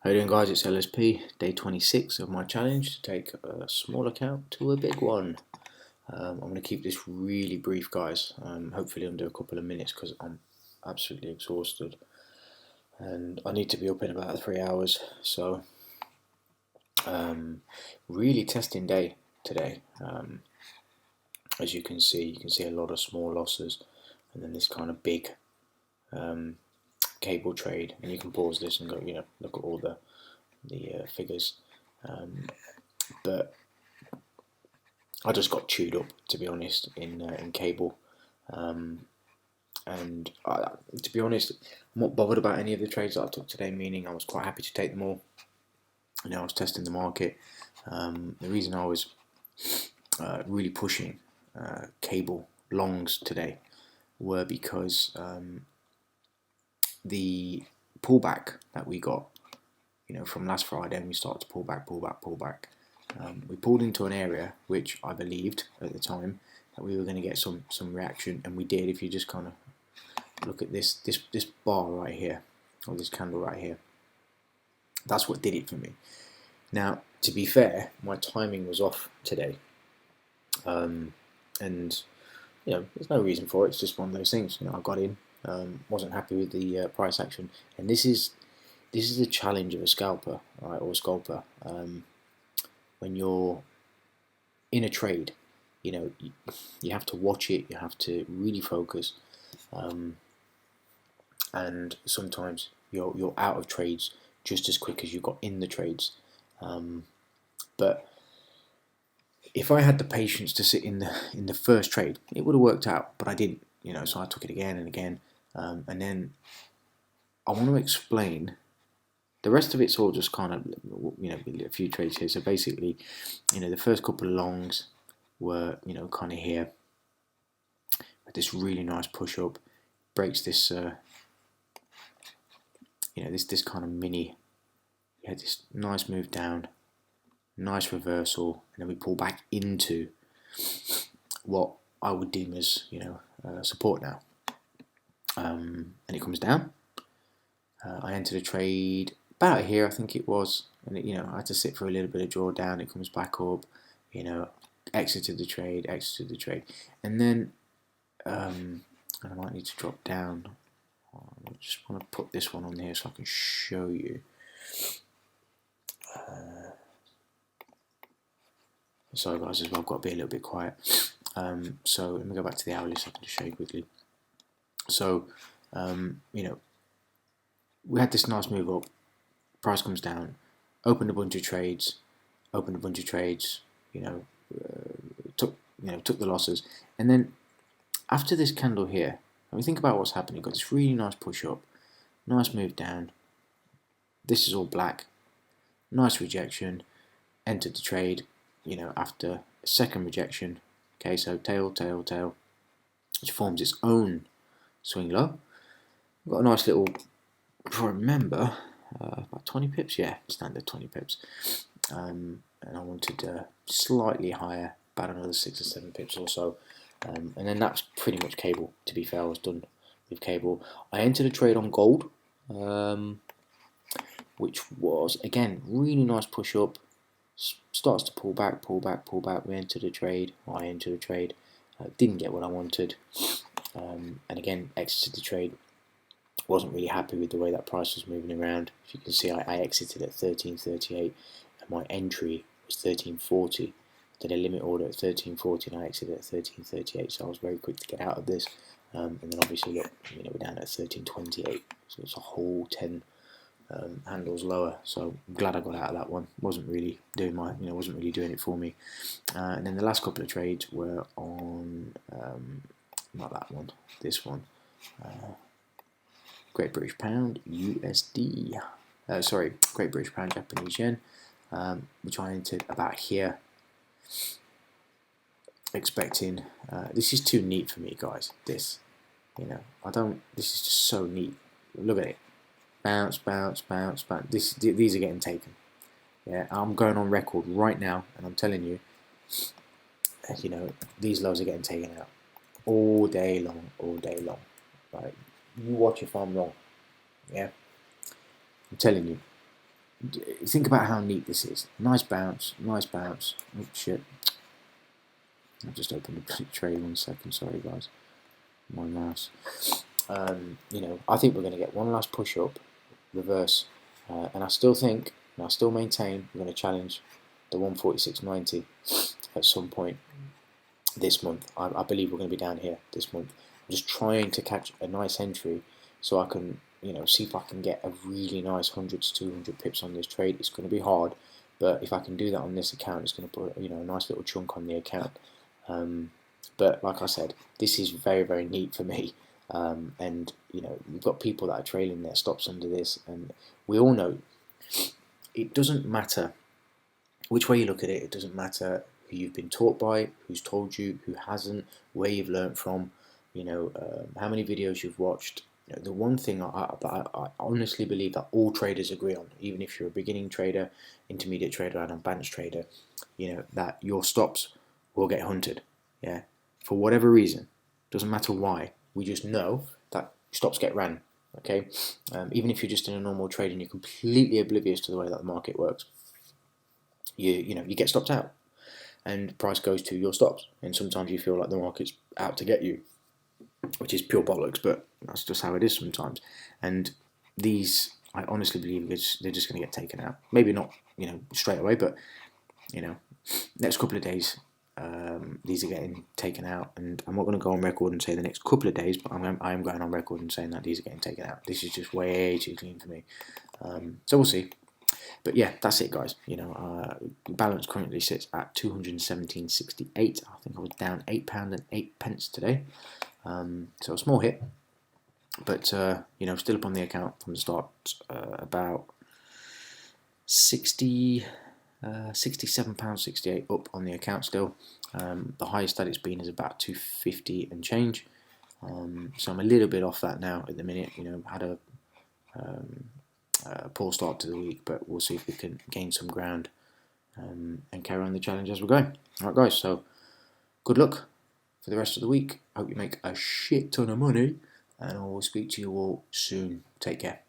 How you doing, guys? It's LSP, day 26 of my challenge to take a small account to a big one. I'm going to keep this really brief, guys, hopefully under a couple of minutes because I'm absolutely exhausted and I need to be up in about 3 hours. So, really testing day today. As you can see a lot of small losses and then this kind of big cable trade, and you can pause this and go, look at all the figures. But I just got chewed up, to be honest, in cable. And to be honest, I'm not bothered about any of the trades that I took today, meaning I was quite happy to take them all. I was testing the market. The reason I was really pushing cable longs today were because the pullback that we got, from last Friday, and we started to pull back. We pulled into an area which I believed at the time that we were going to get some reaction, and we did. If you just kind of look at this bar right here, or this candle right here, that's what did it for me. Now, to be fair, my timing was off today, and there's no reason for it. It's just one of those things. I got in, wasn't happy with the price action, and this is the challenge of a scalper, right, or a scalper. When you're in a trade, you have to watch it. You have to really focus, and sometimes you're out of trades just as quick as you got in the trades. But if I had the patience to sit in the first trade, it would have worked out. But I didn't, so I took it again and again, and then I want to explain. The rest of it's all just kind of, a few trades here. So basically, the first couple of longs were, kind of here. With this really nice push up, breaks this, this kind of mini. You had this nice move down, nice reversal, and then we pull back into what I would deem as, support now. And it comes down. I entered a trade about here, I think it was, and I had to sit for a little bit of drawdown. It comes back up, exited the trade, and then and I might need to drop down. I just want to put this one on here so I can show you. Sorry guys, as well, I've got to be a little bit quiet. So let me go back to the hourly so I can just show you quickly. So we had this nice move up. Price comes down, opened a bunch of trades, took the losses, and then after this candle here, when we think about what's happening, you've got this really nice push up, nice move down. This is all black, nice rejection, entered the trade, after a second rejection. Okay, so tail, which forms its own swing low. We've got a nice little, if I remember, about 20 pips, yeah, standard 20 pips. And I wanted slightly higher, about another 6 or 7 pips or so. And then that's pretty much cable. To be fair, I was done with cable. I entered a trade on gold, which was, again, really nice push up. Starts to pull back. We entered a trade. I entered a trade. Didn't get what I wanted. And again, exited the trade. Wasn't really happy with the way that price was moving around. As you can see, I exited at 13.38 and my entry was 13.40. Did a limit order at 13.40 and I exited at 13.38, so I was very quick to get out of this. And then obviously look, we're down at 13.28, so it's a whole 10 handles lower. So I'm glad I got out of that one. Wasn't really doing it for me. And then the last couple of trades were on not that one, this one. Great British Pound USD. Great British Pound Japanese Yen, which I entered about here, expecting. This is too neat for me, guys. This, This is just so neat. Look at it. Bounce. These are getting taken. Yeah, I'm going on record right now, and I'm telling you, these lows are getting taken out all day long. Right? You watch if I'm wrong. Yeah, I'm telling you. think about how neat this is. Nice bounce, nice bounce. Oh shit! I've just opened a tray. 1 second, sorry guys. My mouse. You know, I think we're going to get one last push up, reverse, and I still think, and I still maintain, we're going to challenge the 146.90 at some point this month. I believe we're going to be down here this month. I'm just trying to catch a nice entry so I can, you know, see if I can get a really nice 100 to 200 pips on this trade. It's going to be hard, but if I can do that on this account, it's going to put, you know, a nice little chunk on the account. But like I said, this is very, very neat for me. And you know, you've got people that are trailing their stops under this, and we all know it doesn't matter which way you look at it. It doesn't matter who you've been taught by, who's told you, who hasn't, where you've learnt from, you know, how many videos you've watched. You know, the one thing I honestly believe that all traders agree on, even if you're a beginning trader, intermediate trader, and advanced trader, you know, that your stops will get hunted. Yeah, for whatever reason, doesn't matter why. We just know that stops get ran. Okay, even if you're just in a normal trade and you're completely oblivious to the way that the market works, you know, you get stopped out, and price goes to your stops. And sometimes you feel like the market's out to get you, which is pure bollocks. But that's just how it is sometimes. And these, I honestly believe they're just going to get taken out. Maybe not, you know, straight away, but you know, next couple of days. These are getting taken out, and I'm not going to go on record and say the next couple of days, but I am going on record and saying that these are getting taken out. This is just way too clean for me. So we'll see. But yeah, that's it, guys. You know, balance currently sits at 217.68. I think I was down £8.08 today. So a small hit, but you know, still up on the account from the start. About 60. £67.68 up on the account still. The highest that it's been is about 250 and change. So I'm a little bit off that now at the minute. You know, had a poor start to the week, but we'll see if we can gain some ground and carry on the challenge as we're going. Alright guys, so good luck for the rest of the week. Hope you make a shit ton of money, and I will speak to you all soon. Take care.